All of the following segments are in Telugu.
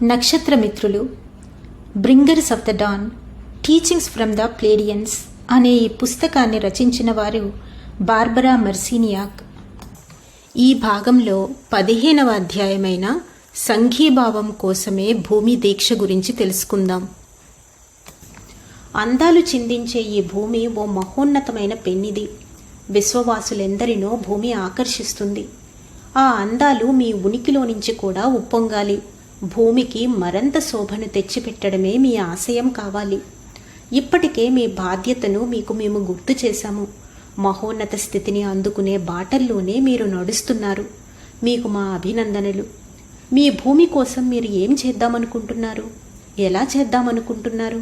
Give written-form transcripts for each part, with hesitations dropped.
నక్షత్రమిత్రులు, bringers of the dawn, teachings from the Pleiadians అనే ఈ పుస్తకాన్ని రచించిన వారు బార్బరా మర్సినియాక్. ఈ భాగంలో 15వ అధ్యాయమైన సంఘీభావం కోసమే భూమి దీక్ష గురించి తెలుసుకుందాం. అందాలు చిందించే ఈ భూమి ఓ మహోన్నతమైన పెన్నిది. విశ్వవాసులెందరినో భూమి ఆకర్షిస్తుంది. ఆ అందాలు మీ ఉనికిలో నుంచి కూడా ఉప్పొంగాలి. భూమికి మరింత శోభను తెచ్చిపెట్టడమే మీ ఆశయం కావాలి. ఇప్పటికే మీ బాధ్యతను మేము గుర్తు చేశాము. మహోన్నత స్థితిని అందుకునే బాటల్లోనే మీరు నడుస్తున్నారు. మీకు మా అభినందనలు. మీ భూమి కోసం మీరు ఏం చేద్దామనుకుంటున్నారు? ఎలా చేద్దామనుకుంటున్నారు?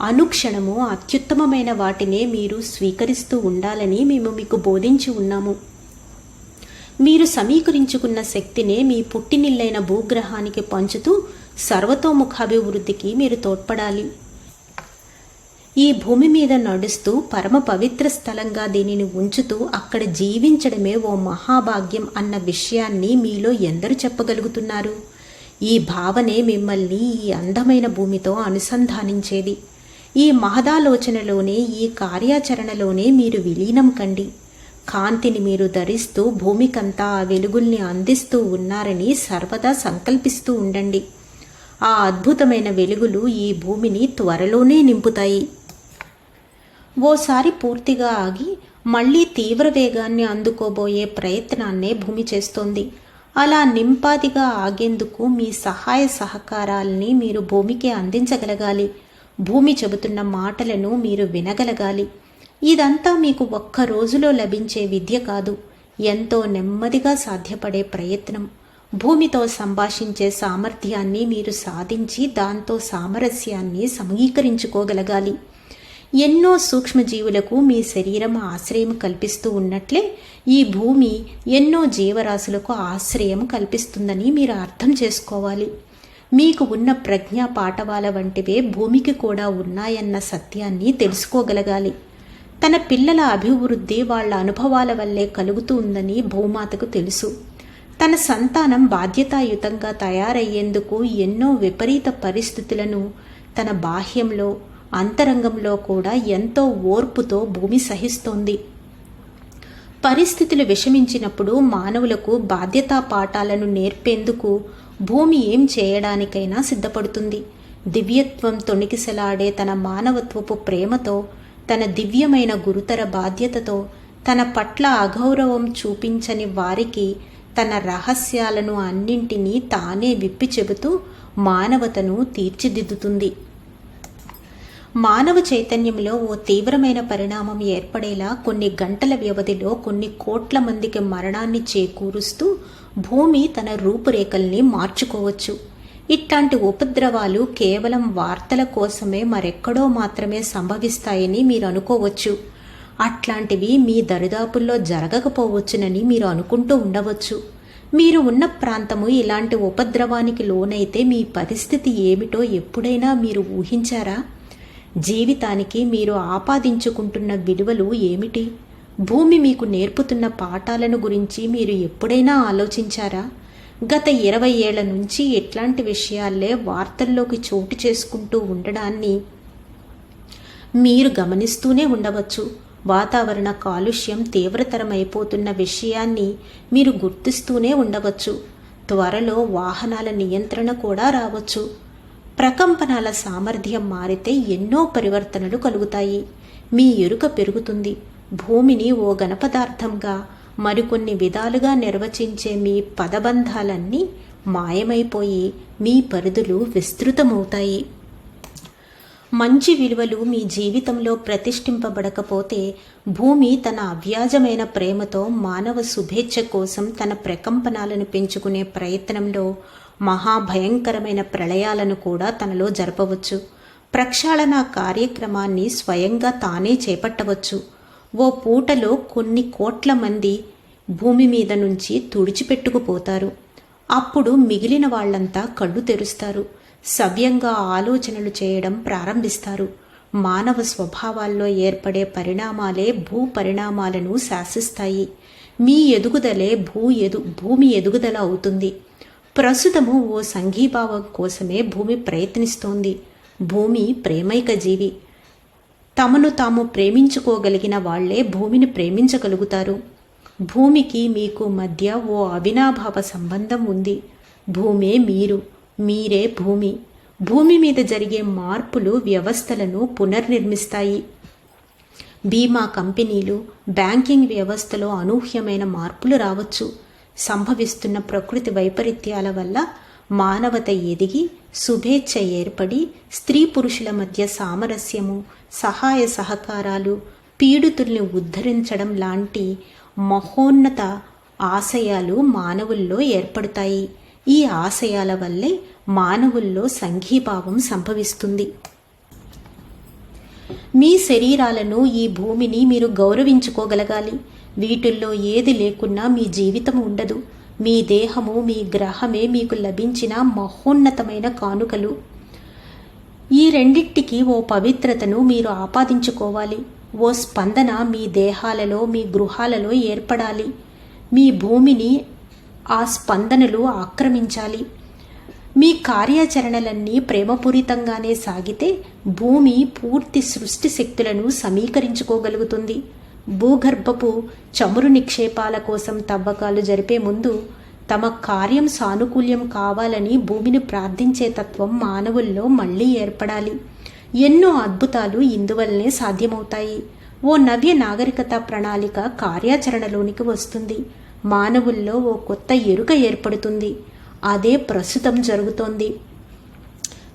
అనుక్షణము అత్యుత్తమమైన వాటినే మీరు స్వీకరిస్తూ ఉండాలని మేము మీకు బోధించి ఉన్నాము. మీరు సమీకరించుకున్న శక్తినే మీ పుట్టినిల్లైన భూగ్రహానికి పంచుతూ సర్వతోముఖాభివృద్ధికి మీరు తోడ్పడాలి. ఈ భూమి మీద నడుస్తూ పరమ పవిత్ర స్థలంగా దీనిని ఉంచుతూ అక్కడ జీవించడమే ఓ మహాభాగ్యం అన్న విషయాన్ని మీలో ఎందరు చెప్పగలుగుతున్నారు? ఈ భావనే మిమ్మల్ని ఈ అందమైన భూమితో అనుసంధానించేది. ఈ మహదాలోచనలోనే, ఈ కార్యాచరణలోనే మీరు విలీనం కండి. కాంతిని మీరు ధరిస్తూ భూమికంతా ఆ వెలుగుల్ని అందిస్తూ ఉన్నారని సర్వదా సంకల్పిస్తూ ఉండండి. ఆ అద్భుతమైన వెలుగులు ఈ భూమిని త్వరలోనే నింపుతాయి. ఓసారి పూర్తిగా ఆగి మళ్లీ తీవ్ర వేగాన్ని అందుకోబోయే ప్రయత్నాన్నే భూమి చేస్తోంది. అలా నింపాదిగా ఆగేందుకు మీ సహాయ సహకారాల్ని మీరు భూమికి అందించగలగాలి. భూమి చెబుతున్న మాటలను మీరు వినగలగాలి. ఇదంతా మీకు ఒక్క రోజులో లభించే విద్య కాదు, ఎంతో నెమ్మదిగా సాధ్యపడే ప్రయత్నం. భూమితో సంభాషించే సామర్థ్యాన్ని మీరు సాధించి దాంతో సామరస్యాన్ని సమీకరించుకోగలగాలి. ఎన్నో సూక్ష్మజీవులకు మీ శరీరం ఆశ్రయం కల్పిస్తూ ఉన్నట్లే ఈ భూమి ఎన్నో జీవరాశులకు ఆశ్రయం కల్పిస్తుందని మీరు అర్థం చేసుకోవాలి. మీకు ఉన్న ప్రజ్ఞా పాఠవాల వంటివే భూమికి కూడా ఉన్నాయన్న సత్యాన్ని తెలుసుకోగలగాలి. తన పిల్లల అభివృద్ధి వాళ్ల అనుభవాల వల్లే కలుగుతూ ఉందని భూమాతకు తెలుసు. తన సంతానం బాధ్యతాయుతంగా తయారయ్యేందుకు ఎన్నో విపరీత పరిస్థితులను తన బాహ్యంలో, అంతరంగంలో కూడా ఎంతో ఓర్పుతో భూమి సహిస్తోంది. పరిస్థితులు విషమించినప్పుడు మానవులకు బాధ్యతా పాఠాలను నేర్పేందుకు భూమి ఏం చేయడానికైనా సిద్ధపడుతుంది. దివ్యత్వం తొణికిసలాడే తన మానవత్వపు ప్రేమతో, తన దివ్యమైన గురుతర బాధ్యతతో, తన పట్ల అగౌరవం చూపించని వారికి తన రహస్యాలను అన్నింటినీ తానే విప్పి చెబుతూ మానవతను తీర్చిదిద్దుతుంది. మానవ చైతన్యంలో ఓ తీవ్రమైన పరిణామం ఏర్పడేలా కొన్ని గంటల వ్యవధిలో కొన్ని కోట్ల మందికి మరణాన్ని చేకూరుస్తూ భూమి తన రూపురేఖల్ని మార్చుకోవచ్చు. ఇట్లాంటి ఉపద్రవాలు కేవలం వార్తల కోసమే మరెక్కడో మాత్రమే సంభవిస్తాయని మీరు అనుకోవచ్చు. అట్లాంటివి మీ దరిదాపుల్లో జరగకపోవచ్చునని మీరు అనుకుంటూ ఉండవచ్చు. మీరు ఉన్న ప్రాంతము ఇలాంటి ఉపద్రవానికి లోనైతే మీ పరిస్థితి ఏమిటో ఎప్పుడైనా మీరు ఊహించారా? జీవితానికి మీరు ఆపాదించుకుంటున్న విలువలు ఏమిటి? భూమి మీకు నేర్పుతున్న పాఠాలను గురించి మీరు ఎప్పుడైనా ఆలోచించారా? గత 20 ఏళ్ల నుంచి ఎట్లాంటి విషయాలే వార్తల్లోకి చోటు చేసుకుంటూ ఉండడాన్ని మీరు గమనిస్తూనే ఉండవచ్చు. వాతావరణ కాలుష్యం తీవ్రతరమైపోతున్న విషయాన్ని మీరు గుర్తిస్తూనే ఉండవచ్చు. త్వరలో వాహనాల నియంత్రణ కూడా రావచ్చు. ప్రకంపనాల సామర్థ్యం మారితే ఎన్నో పరివర్తనలు కలుగుతాయి. మీ ఎరుక పెరుగుతుంది. భూమిని ఓ ఘనపదార్థంగా మరికొన్ని విధాలుగా నిర్వచించే మీ పదబంధాలన్నీ మాయమైపోయి మీ పరిధులు విస్తృతమవుతాయి. మంచి విలువలు మీ జీవితంలో ప్రతిష్ఠింపబడకపోతే భూమి తన అవ్యాజమైన ప్రేమతో మానవ శుభేచ్ఛ కోసం తన ప్రకంపనాలను పెంచుకునే ప్రయత్నంలో మహాభయంకరమైన ప్రళయాలను కూడా తనలో జరపవచ్చు. ప్రక్షాళన కార్యక్రమాన్ని స్వయంగా తానే చేపట్టవచ్చు. ఓ పూటలో కొన్ని కోట్ల మంది భూమి మీద నుంచి తుడిచిపెట్టుకుపోతారు. అప్పుడు మిగిలిన వాళ్లంతా కళ్ళు తెరుస్తారు. సవ్యంగా ఆలోచనలు చేయడం ప్రారంభిస్తారు. మానవ స్వభావాల్లో ఏర్పడే పరిణామాలే భూ పరిణామాలను శాసిస్తాయి. మీ ఎదుగుదలే భూమి ఎదుగుదల అవుతుంది. ప్రస్తుతము ఓ సంఘీభావం కోసమే భూమి ప్రయత్నిస్తోంది. భూమి ప్రేమైక జీవి. తమను తాము ప్రేమించుకోగలిగిన వాళ్లే భూమిని ప్రేమించగలుగుతారు. భూమికి మీకు మధ్య ఓ అవినాభావ సంబంధం ఉంది. భూమే మీరు, మీరే భూమి. భూమి మీద జరిగే మార్పులు వ్యవస్థలను పునర్నిర్మిస్తాయి. బీమా కంపెనీలు, బ్యాంకింగ్ వ్యవస్థలో అనూహ్యమైన మార్పులు రావచ్చు. సంభవిస్తున్న ప్రకృతి వైపరీత్యాల వల్ల మానవత ఎదిగి శుభేచ్ఛ ఏర్పడి స్త్రీ పురుషుల మధ్య సామరస్యము, సహాయ సహకారాలు, పీడితుల్ని ఉద్ధరించడం లాంటి మహోన్నత ఆశయాలు మానవుల్లో ఏర్పడతాయి. ఈ ఆశయాల వల్లే మానవుల్లో సంఘీభావం సంభవిస్తుంది. మీ శరీరాలను, ఈ భూమిని మీరు గౌరవించుకోగలగాలి. వీటిల్లో ఏది లేకున్నా మీ జీవితం ఉండదు. మీ దేహము, మీ గ్రహమే మీకు లభించిన మహోన్నతమైన కానుకలు. ఈ రెండింటికి ఓ పవిత్రతను మీరు ఆపాదించుకోవాలి. ఓ స్పందన మీ దేహాలలో, మీ గృహాలలో ఏర్పడాలి. మీ భూమిని ఆ స్పందనలు ఆక్రమించాలి. మీ కార్యాచరణలన్నీ ప్రేమపూరితంగానే సాగితే భూమి పూర్తి సృష్టి శక్తులను సమీకరించుకోగలుగుతుంది. భూగర్భపు చమురు నిక్షేపాల కోసం తవ్వకాలు జరిపే ముందు తమ కార్యం సానుకూల్యం కావాలని భూమిని ప్రార్థించే తత్వం మానవుల్లో మళ్లీ ఏర్పడాలి. ఎన్నో అద్భుతాలు ఇందువల్లనే సాధ్యమవుతాయి. ఓ నవ్య నాగరికత ప్రణాళిక కార్యాచరణలోనికి వస్తుంది. మానవుల్లో ఓ కొత్త ఎరుక ఏర్పడుతుంది. అదే ప్రస్తుతం జరుగుతోంది.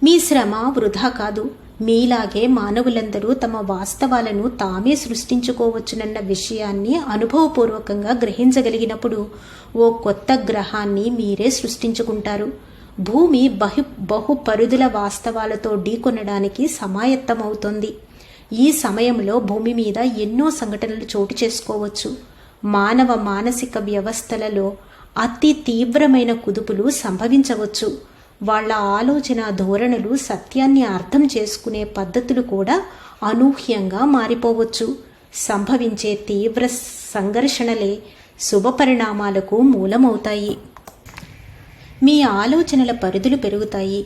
మీ శ్రమ వృధా కాదు. మీలాగే మానవులందరూ తమ వాస్తవాలను తామే సృష్టించుకోవచ్చునన్న విషయాన్ని అనుభవపూర్వకంగా గ్రహించగలిగినప్పుడు ఓ కొత్త గ్రహాన్ని మీరే సృష్టించుకుంటారు. భూమి బహుపరుదుల వాస్తవాలతో ఢీకొనడానికి సమాయత్తమవుతోంది. ఈ సమయంలో భూమి మీద ఎన్నో సంఘటనలు చోటు చేసుకోవచ్చు. మానవ మానసిక వ్యవస్థలలో అతి తీవ్రమైన కుదుపులు సంభవించవచ్చు. వాళ్ళ ఆలోచన ధోరణులు, సత్యాన్ని అర్థం చేసుకునే పద్ధతులు కూడా అనూహ్యంగా మారిపోవచ్చు. సంభవించే తీవ్ర సంఘర్షణలే శుభ పరిణామాలకు మూలమవుతాయి. మీ ఆలోచనల పరిధులు పెరుగుతాయి.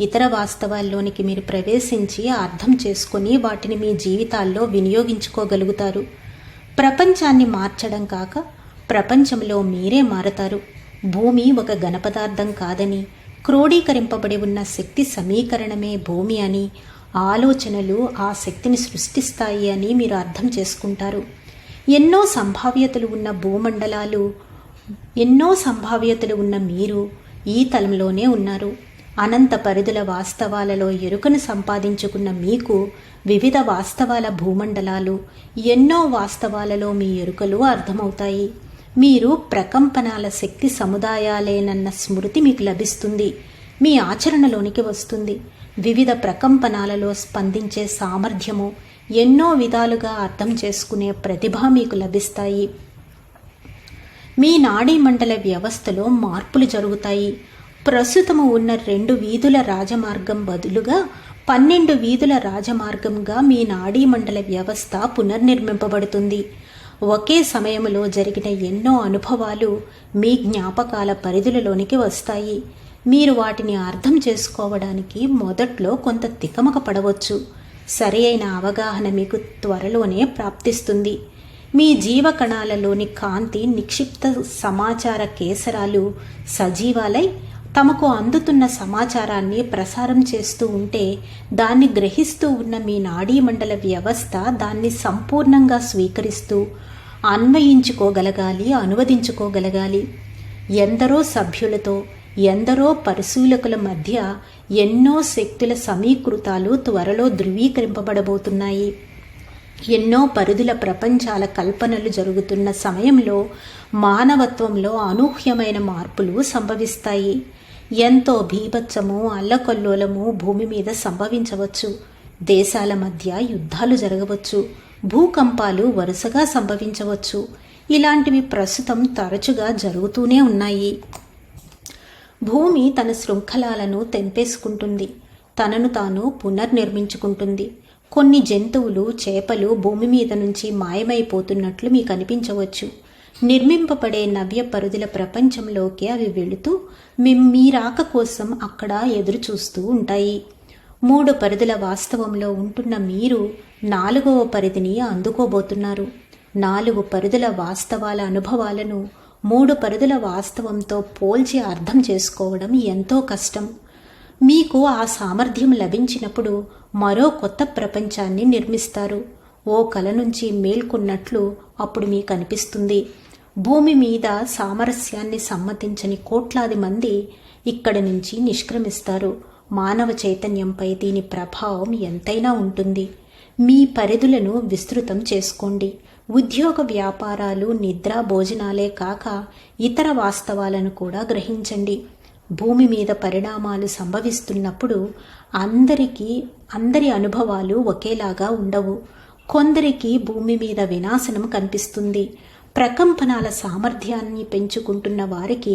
ఇతర వాస్తవాల్లోనికి మీరు ప్రవేశించి అర్థం చేసుకుని వాటిని మీ జీవితాల్లో వినియోగించుకోగలుగుతారు. ప్రపంచాన్ని మార్చడం కాక ప్రపంచంలో మీరే మారతారు. భూమి ఒక ఘనపదార్థం కాదని, క్రోడీకరింపబడి ఉన్న శక్తి సమీకరణమే భూమి అని, ఆలోచనలు ఆ శక్తిని సృష్టిస్తాయి అని మీరు అర్థం చేసుకుంటారు. ఎన్నో సంభావ్యతలు ఉన్న భూమండలాలు, ఎన్నో సంభావ్యతలు ఉన్న మీరు ఈ తలంలోనే ఉన్నారు. అనంత పరిధుల వాస్తవాలలో ఎరుకను సంపాదించుకున్న మీకు వివిధ వాస్తవాల భూమండలాలు, ఎన్నో వాస్తవాలలో మీ ఎరుకలు అర్థమవుతాయి. మీరు ప్రకంపనాల శక్తి సముదాయాలేనన్న స్మృతి మీకు లభిస్తుంది. మీ ఆచరణలోనికి వస్తుంది. వివిధ ప్రకంపనాలలో స్పందించే సామర్థ్యము, ఎన్నో విధాలుగా అర్థం చేసుకునే ప్రతిభ మీకు లభిస్తాయి. మీ నాడీ మండల వ్యవస్థలో మార్పులు జరుగుతాయి. ప్రస్తుతము ఉన్న 2 వీధుల రాజమార్గం బదులుగా 12 వీధుల రాజమార్గంగా మీ నాడీ మండల వ్యవస్థ పునర్నిర్మింపబడుతుంది. ఒకే సమయంలో జరిగిన ఎన్నో అనుభవాలు మీ జ్ఞాపకాల పరిధులలోనికి వస్తాయి. మీరు వాటిని అర్థం చేసుకోవడానికి మొదట్లో కొంత తికమక పడవచ్చు. సరి అయిన అవగాహన మీకు త్వరలోనే ప్రాప్తిస్తుంది. మీ జీవకణాలలోని కాంతి నిక్షిప్త సమాచార కేసరాలు సజీవాలై తమకు అందుతున్న సమాచారాన్ని ప్రసారం చేస్తూ ఉంటే దాన్ని గ్రహిస్తూ ఉన్న మీ నాడీ మండల వ్యవస్థ దాన్ని సంపూర్ణంగా స్వీకరిస్తూ అన్వయించుకోగలగాలి, అనువదించుకోగలగాలి. ఎందరో సభ్యులతో, ఎందరో పరిశీలకుల మధ్య ఎన్నో శక్తుల సమీకృతాలు త్వరలో ధృవీకరింపబడబోతున్నాయి. ఎన్నో పరిధుల ప్రపంచాల కల్పనలు జరుగుతున్న సమయంలో మానవత్వంలో అనూహ్యమైన మార్పులు సంభవిస్తాయి. ఎంతో భీభత్సము, అల్లకల్లోలము భూమి మీద సంభవించవచ్చు. దేశాల మధ్య యుద్ధాలు జరగవచ్చు. భూకంపాలు వరుసగా సంభవించవచ్చు. ఇలాంటివి ప్రస్తుతం తరచుగా జరుగుతూనే ఉన్నాయి. భూమి తన శృంఖలాలను తెంపేసుకుంటుంది. తనను తాను పునర్నిర్మించుకుంటుంది. కొన్ని జంతువులు, చేపలు భూమి మీద నుంచి మాయమైపోతున్నట్లు మీకు అనిపించవచ్చు. నిర్మింపబడే నవ్య పరుదుల ప్రపంచంలోకి అవి వెళుతూ మీ రాక కోసం అక్కడ ఎదురు చూస్తూ ఉంటాయి. 3 పరిధుల వాస్తవంలో ఉంటున్న మీరు 4వ పరిధిని అందుకోబోతున్నారు. 4 పరిధుల వాస్తవాల అనుభవాలను 3 పరిధుల వాస్తవంతో పోల్చి అర్థం చేసుకోవడం ఎంతో కష్టం. మీకు ఆ సామర్థ్యం లభించినప్పుడు మరో కొత్త ప్రపంచాన్ని నిర్మిస్తారు. ఓ కల నుంచి మేల్కొన్నట్లు అప్పుడు మీకు అనిపిస్తుంది. భూమి మీద సామరస్యాన్ని సమ్మతించని కోట్లాది మంది ఇక్కడి నుంచి నిష్క్రమిస్తారు. మానవ చైతన్యంపై దీని ప్రభావం ఎంతైనా ఉంటుంది. మీ పరిధులను విస్తృతం చేసుకోండి. ఉద్యోగ, వ్యాపారాలు, నిద్ర, భోజనాలే కాక ఇతర వాస్తవాలను కూడా గ్రహించండి. భూమి మీద పరిణామాలు సంభవిస్తున్నప్పుడు అందరి అనుభవాలు ఒకేలాగా ఉండవు. కొందరికి భూమి మీద వినాశనం కనిపిస్తుంది. ప్రకంపనాల సామర్థ్యాన్ని పెంచుకుంటున్న వారికి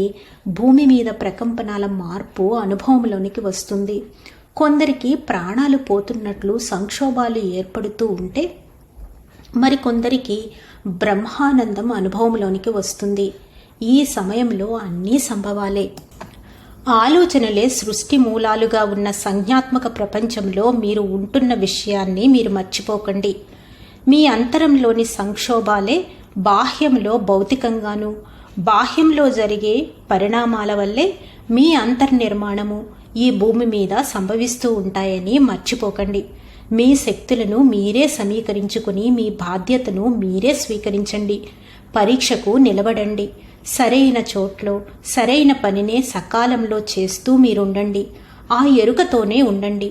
భూమి మీద ప్రకంపనాల మార్పు అనుభవంలోనికి వస్తుంది. కొందరికి ప్రాణాలు పోతున్నట్లు సంక్షోభాలు ఏర్పడుతూ ఉంటే మరికొందరికి బ్రహ్మానందం అనుభవంలోనికి వస్తుంది. ఈ సమయంలో అన్నీ సంభవాలే. ఆలోచనలే సృష్టి మూలాలుగా ఉన్న సంజ్ఞాత్మక ప్రపంచంలో మీరు ఉంటున్న విషయాన్ని మీరు మర్చిపోకండి. మీ అంతరంలోని సంక్షోభాలే బాహ్యంలో భౌతికంగాను, బాహ్యంలో జరిగే పరిణామాల వల్లే మీ అంతర్నిర్మాణము ఈ భూమి మీద సంభవిస్తూ ఉంటాయని మర్చిపోకండి. మీ శక్తులను మీరే సమీకరించుకుని మీ బాధ్యతను మీరే స్వీకరించండి. పరీక్షకు నిలబడండి. సరైన చోట్లో సరైన పనినే సకాలంలో చేస్తూ మీరుండండి. ఆ ఎరుకతోనే ఉండండి.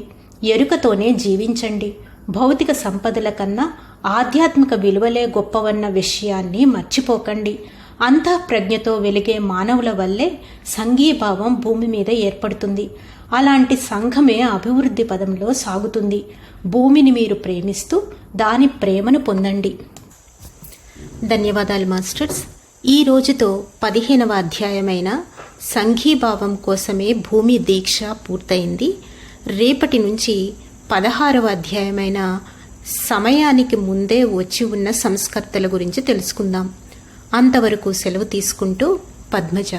ఎరుకతోనే జీవించండి. భౌతిక సంపదల కన్నా ఆధ్యాత్మిక విలువలే గొప్పవన్న విషయాన్ని మర్చిపోకండి. అంతఃప్రజ్ఞతో వెలిగే మానవుల వల్లే సంఘీభావం భూమి మీద ఏర్పడుతుంది. అలాంటి సంఘమే అభివృద్ధి పదంలో సాగుతుంది. భూమిని మీరు ప్రేమిస్తూ దాని ప్రేమను పొందండి. ధన్యవాదాలు మాస్టర్స్. ఈ రోజుతో 15వ అధ్యాయమైన సంఘీభావం కోసమే భూమి దీక్ష పూర్తయింది. రేపటి నుంచి 16వ అధ్యాయమైన సమయానికి ముందే వచ్చి ఉన్న సంస్కర్తల గురించి తెలుసుకుందాం. అంతవరకు సెలవు తీసుకుంటూ పద్మజ.